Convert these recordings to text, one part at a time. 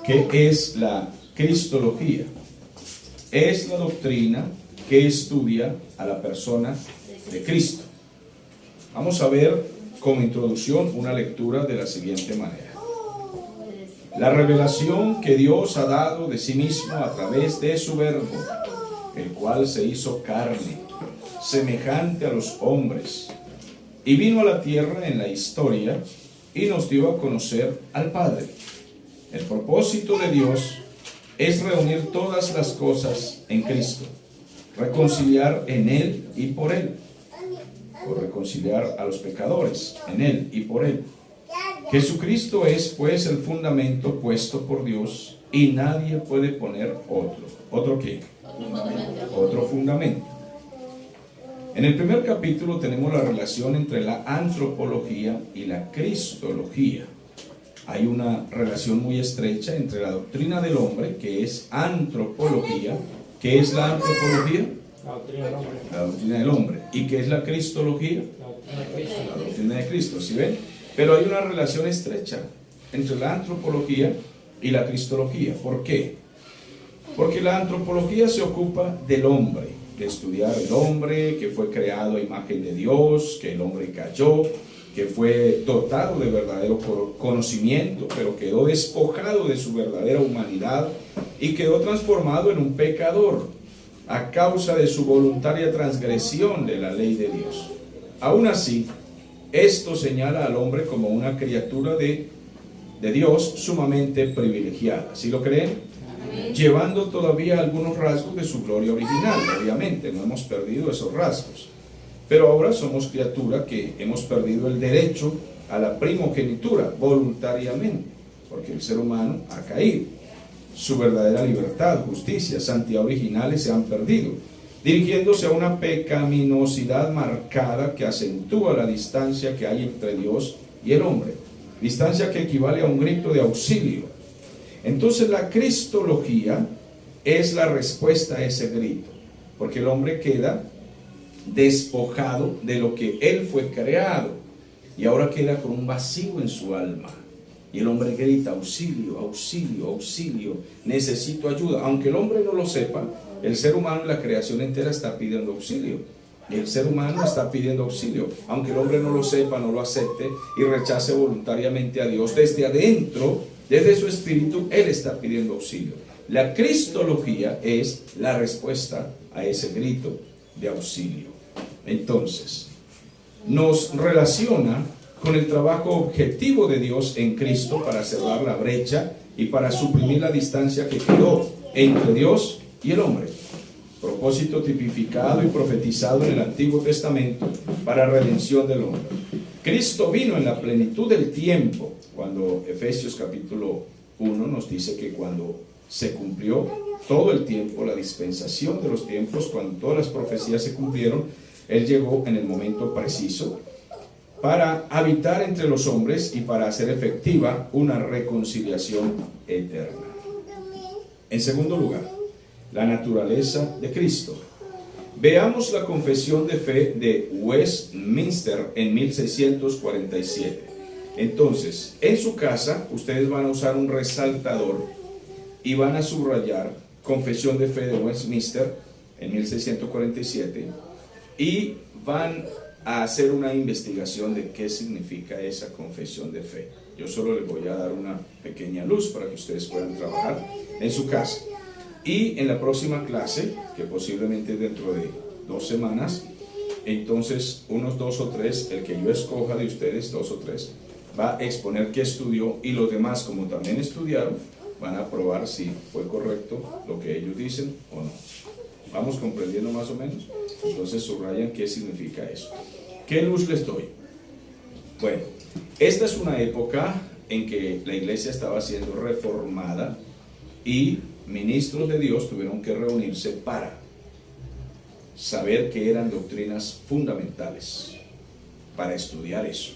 ¿Qué es la cristología? Es la doctrina que estudia a la persona de Cristo. Vamos a ver como introducción una lectura de la siguiente manera. La revelación que Dios ha dado de sí mismo a través de su verbo, el cual se hizo carne, semejante a los hombres, y vino a la tierra en la historia y nos dio a conocer al Padre. El propósito de Dios es reunir todas las cosas en Cristo, reconciliar en Él y por Él, o reconciliar a los pecadores en Él y por Él. Jesucristo es pues el fundamento puesto por Dios y nadie puede poner otro. ¿Otro qué? Otro fundamento. En el primer capítulo tenemos la relación entre la antropología y la cristología. Hay una relación muy estrecha entre la doctrina del hombre, que es antropología. ¿Qué es la antropología? La doctrina del hombre. La doctrina del hombre. ¿Y qué es la cristología? La doctrina de Cristo. La doctrina de Cristo, ¿sí ven? Pero hay una relación estrecha entre la antropología y la cristología. ¿Por qué? Porque la antropología se ocupa del hombre, de estudiar el hombre, que fue creado a imagen de Dios, que el hombre cayó, que fue dotado de verdadero conocimiento, pero quedó despojado de su verdadera humanidad y quedó transformado en un pecador a causa de su voluntaria transgresión de la ley de Dios. Aún así, esto señala al hombre como una criatura de Dios sumamente privilegiada. ¿Sí lo creen? Llevando todavía algunos rasgos de su gloria original. Obviamente, no hemos perdido esos rasgos. Pero ahora somos criatura que hemos perdido el derecho a la primogenitura voluntariamente, porque el ser humano ha caído. Su verdadera libertad, justicia, santidad originales se han perdido, dirigiéndose a una pecaminosidad marcada que acentúa la distancia que hay entre Dios y el hombre, distancia que equivale a un grito de auxilio. Entonces la cristología es la respuesta a ese grito, porque el hombre queda despojado de lo que él fue creado y ahora queda con un vacío en su alma. Y el hombre grita: auxilio, auxilio, auxilio, necesito ayuda. Aunque el hombre no lo sepa, el ser humano y la creación entera está pidiendo auxilio. Y el ser humano está pidiendo auxilio, aunque el hombre no lo sepa, no lo acepte y rechace voluntariamente a Dios. Desde adentro, desde su espíritu, él está pidiendo auxilio. La cristología es la respuesta a ese grito de auxilio. Entonces, nos relaciona con el trabajo objetivo de Dios en Cristo para cerrar la brecha y para suprimir la distancia que quedó entre Dios y el hombre. Propósito tipificado y profetizado en el Antiguo Testamento para redención del hombre. Cristo vino en la plenitud del tiempo, cuando Efesios capítulo 1 nos dice que cuando se cumplió todo el tiempo, la dispensación de los tiempos, cuando todas las profecías se cumplieron, Él llegó en el momento preciso para habitar entre los hombres y para hacer efectiva una reconciliación eterna. En segundo lugar, la naturaleza de Cristo. Veamos la confesión de fe de Westminster en 1647. Entonces, en su casa, ustedes van a usar un resaltador y van a subrayar confesión de fe de Westminster en 1647 y van a hacer una investigación de qué significa esa confesión de fe. Yo solo les voy a dar una pequeña luz para que ustedes puedan trabajar en su casa. Y en la próxima clase, que posiblemente dentro de 2 semanas, entonces unos 2 o 3, el que yo escoja de ustedes, 2 o 3, va a exponer qué estudió y los demás, como también estudiaron, van a probar si fue correcto lo que ellos dicen o no. ¿Vamos comprendiendo más o menos? Entonces subrayan qué significa eso. ¿Qué luz les doy? Bueno, esta es una época en que la iglesia estaba siendo reformada y ministros de Dios tuvieron que reunirse para saber qué eran doctrinas fundamentales, para estudiar eso.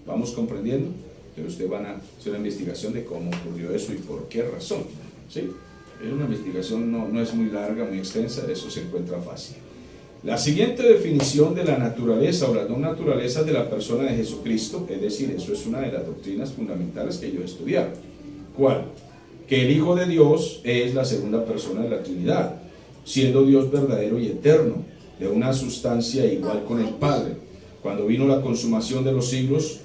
¿Vamos comprendiendo? Entonces ustedes van a hacer una investigación de cómo ocurrió eso y por qué razón, ¿sí? Es una investigación, no es muy larga, muy extensa, eso se encuentra fácil. La siguiente definición de la naturaleza o la no naturaleza de la persona de Jesucristo, es decir, eso es una de las doctrinas fundamentales que ellos estudiaron. ¿Cuál? que el Hijo de Dios es la segunda persona de la Trinidad, siendo Dios verdadero y eterno, de una sustancia igual con el Padre. Cuando vino la consumación de los siglos,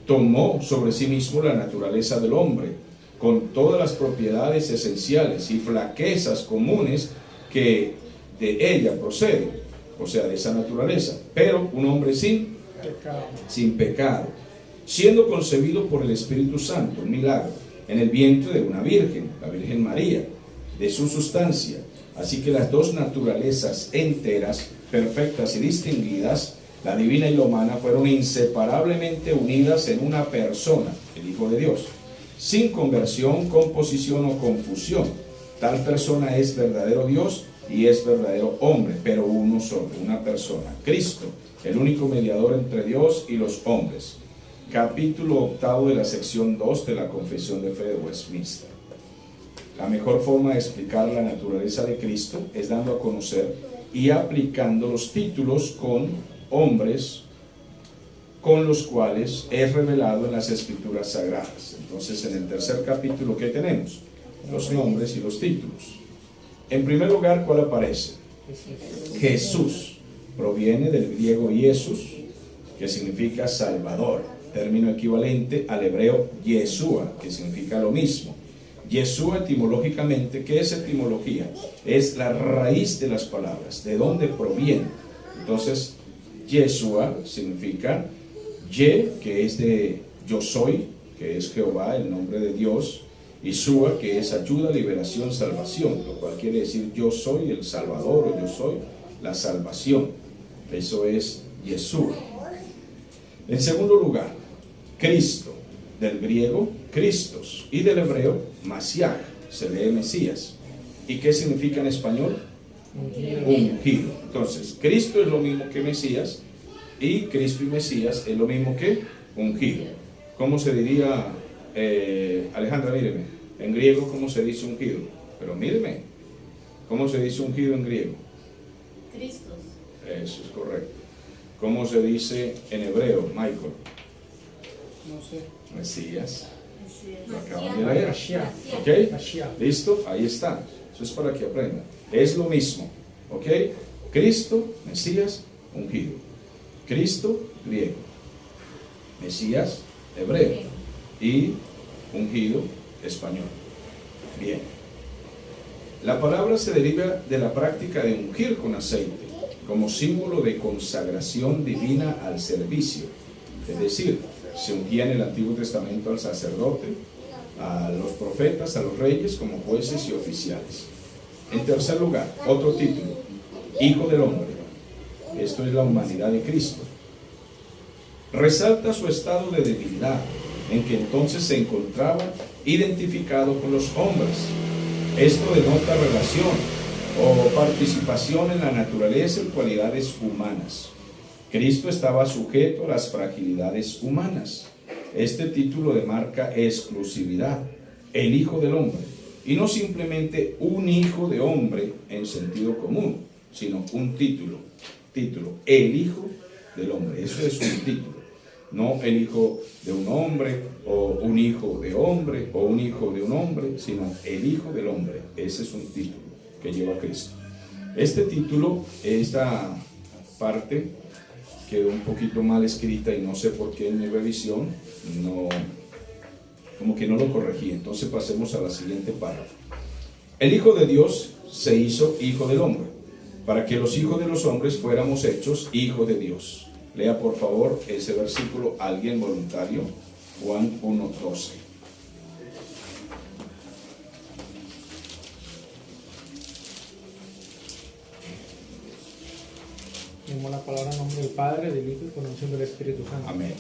tomó sobre sí mismo la naturaleza del hombre, con todas las propiedades esenciales y flaquezas comunes que de ella proceden, o sea, de esa naturaleza, pero un hombre sin pecado, siendo concebido por el Espíritu Santo, un milagro, en el vientre de una virgen, la Virgen María, de su sustancia. Así que las dos naturalezas enteras, perfectas y distinguidas, la divina y la humana, fueron inseparablemente unidas en una persona, el Hijo de Dios, sin conversión, composición o confusión. Tal persona es verdadero Dios y es verdadero hombre, pero uno solo, una persona, Cristo, el único mediador entre Dios y los hombres. Capítulo 8 de la sección 2 de la Confesión de Fe de Westminster. La mejor forma de explicar la naturaleza de Cristo es dando a conocer y aplicando los títulos con hombres con los cuales es revelado en las Escrituras Sagradas. Entonces, en el tercer capítulo, ¿qué tenemos? Los nombres y los títulos. En primer lugar, ¿cuál aparece? Jesús. Proviene del griego Jesús, que significa Salvador, término equivalente al hebreo Yeshua, que significa lo mismo. Yeshua etimológicamente, ¿qué es etimología? Es la raíz de las palabras, de dónde proviene. Entonces, Yeshua significa Ye, que es de yo soy, que es Jehová, el nombre de Dios, y Shua, que es ayuda, liberación, salvación, lo cual quiere decir yo soy el Salvador o yo soy la salvación. Eso es Yeshua. En segundo lugar, Cristo, del griego Christos y del hebreo Mashiach, se lee Mesías. ¿Y qué significa en español? Ungido. Entonces, Cristo es lo mismo que Mesías y Cristo y Mesías es lo mismo que ungido. ¿Cómo se diría, Alejandra, míreme, en griego cómo se dice ungido? Pero míreme, ¿cómo se dice ungido en griego? Cristos. Eso es correcto. ¿Cómo se dice en hebreo, Michael? No sé. Mesías. Mesías. Lo acaban de leer. Mashiach. ¿Ok? Mashiach. ¿Listo? Ahí está. Eso es para que aprendan. Es lo mismo. ¿Ok? Cristo, Mesías, ungido. Cristo, griego. Mesías, hebreo. Y ungido, español. Bien. La palabra se deriva de la práctica de ungir con aceite, como símbolo de consagración divina al servicio. Es decir, se ungía en el Antiguo Testamento al sacerdote, a los profetas, a los reyes como jueces y oficiales. En tercer lugar, otro título, Hijo del Hombre. Esto es la humanidad de Cristo. Resalta su estado de debilidad, en que entonces se encontraba identificado con los hombres. Esto denota relación o participación en la naturaleza y cualidades humanas. Cristo estaba sujeto a las fragilidades humanas. Este título demarca exclusividad, el Hijo del Hombre, y no simplemente un hijo de hombre en sentido común, sino un título, el Hijo del Hombre. Eso es un título, no el hijo de un hombre o un hijo de hombre o un hijo de un hombre, sino el Hijo del Hombre. Ese es un título que lleva Cristo. Este título, esta parte quedó un poquito mal escrita y no sé por qué en mi revisión como que no lo corregí. Entonces pasemos a la siguiente párrafo. El Hijo de Dios se hizo Hijo del Hombre, para que los hijos de los hombres fuéramos hechos hijos de Dios. Lea por favor ese versículo, alguien voluntario, Juan 1:12. Tenemos la palabra en nombre del Padre, del Hijo y con la unción del Espíritu Santo. Amén.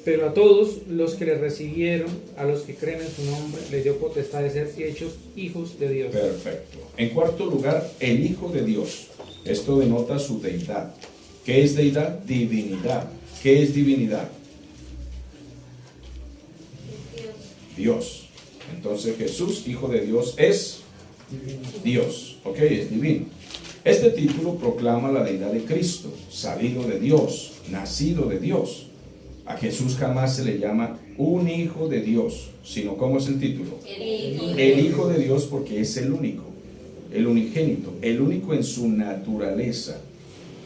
Pero a todos los que le recibieron, a los que creen en su nombre, les dio potestad de ser hechos hijos de Dios. Perfecto. En cuarto lugar, el Hijo de Dios. Esto denota su deidad. ¿Qué es deidad? Divinidad. ¿Qué es divinidad? Dios. Entonces Jesús, Hijo de Dios, es Dios. Ok, es divino. Este título proclama la deidad de Cristo, salido de Dios, nacido de Dios. A Jesús jamás se le llama un hijo de Dios, sino ¿cómo es el título? El El Hijo de Dios porque es el único, el unigénito, el único en su naturaleza.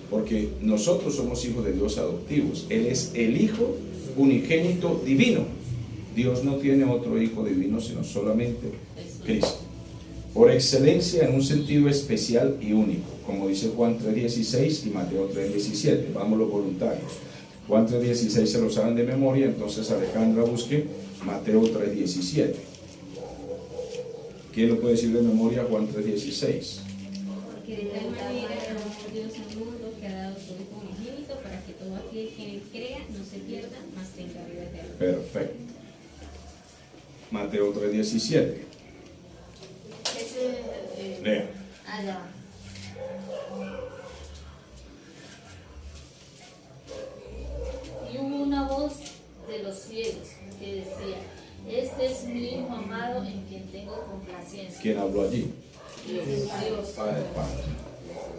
Porque nosotros somos hijos de Dios adoptivos. Él es el Hijo unigénito divino. Dios no tiene otro Hijo divino sino solamente Cristo. Por excelencia en un sentido especial y único, como dice Juan 3:16 y Mateo 3:17. Vamos los voluntarios. Juan 3:16 se lo saben de memoria, entonces Alejandra busque Mateo 3:17. ¿Quién lo puede decir de memoria? Juan 3:16. Porque de tal manera amó Dios al mundo que ha dado su Hijo unigénito para que todo aquel que en él crea no se pierda, mas tenga vida eterna. Perfecto. Mateo 3:17. Lea. Allá. Y hubo una voz de los cielos que decía: este es mi Hijo amado en quien tengo complacencia. ¿Quién habló allí? Dios. Padre.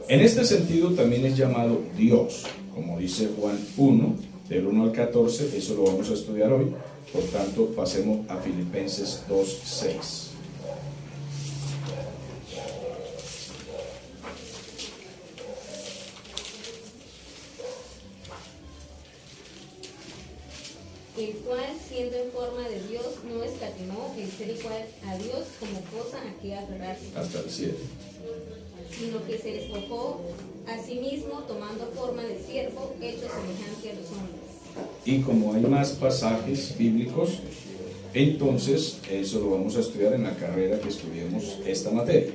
En este sentido también es llamado Dios, como dice Juan 1, del 1 al 14, eso lo vamos a estudiar hoy. Por tanto, pasemos a Filipenses 2:6. El cual, siendo en forma de Dios, no escatimó el ser igual a Dios como cosa a que aferrarse, Hasta el 7. sino que se despojó a sí mismo, tomando forma de siervo, hecho semejante a los hombres. Y como hay más pasajes bíblicos, entonces eso lo vamos a estudiar en la carrera que estudiemos esta materia.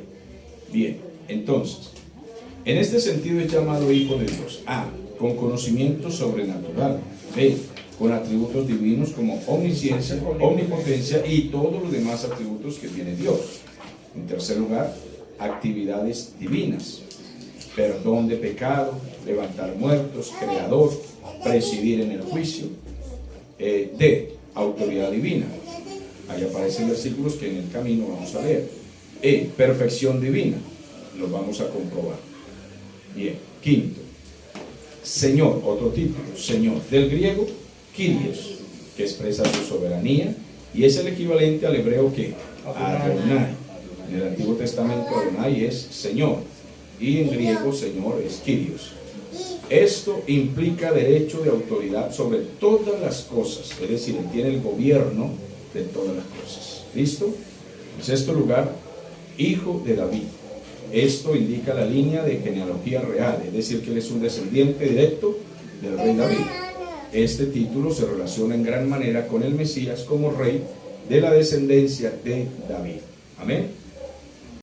Bien, entonces, en este sentido es llamado Hijo de Dios. A, con conocimiento sobrenatural. B, con atributos divinos como omnisciencia, omnipotencia y todos los demás atributos que tiene Dios. En tercer lugar, actividades divinas. Perdón de pecado, levantar muertos, creador, presidir en el juicio. D, autoridad divina. Ahí aparecen versículos que en el camino vamos a leer. E, perfección divina. Lo vamos a comprobar. Bien, quinto. Señor, otro título, Señor, del griego, Kyrios, que expresa su soberanía y es el equivalente al hebreo que Adonai. En el Antiguo Testamento Adonai es Señor y en griego Señor es Kyrios. Esto implica derecho de autoridad sobre todas las cosas, es decir, él tiene el gobierno de todas las cosas. ¿Listo? En sexto lugar, hijo de David. Esto indica la línea de genealogía real, es decir, que él es un descendiente directo del rey David. Este título se relaciona en gran manera con el Mesías como rey de la descendencia de David. Amén.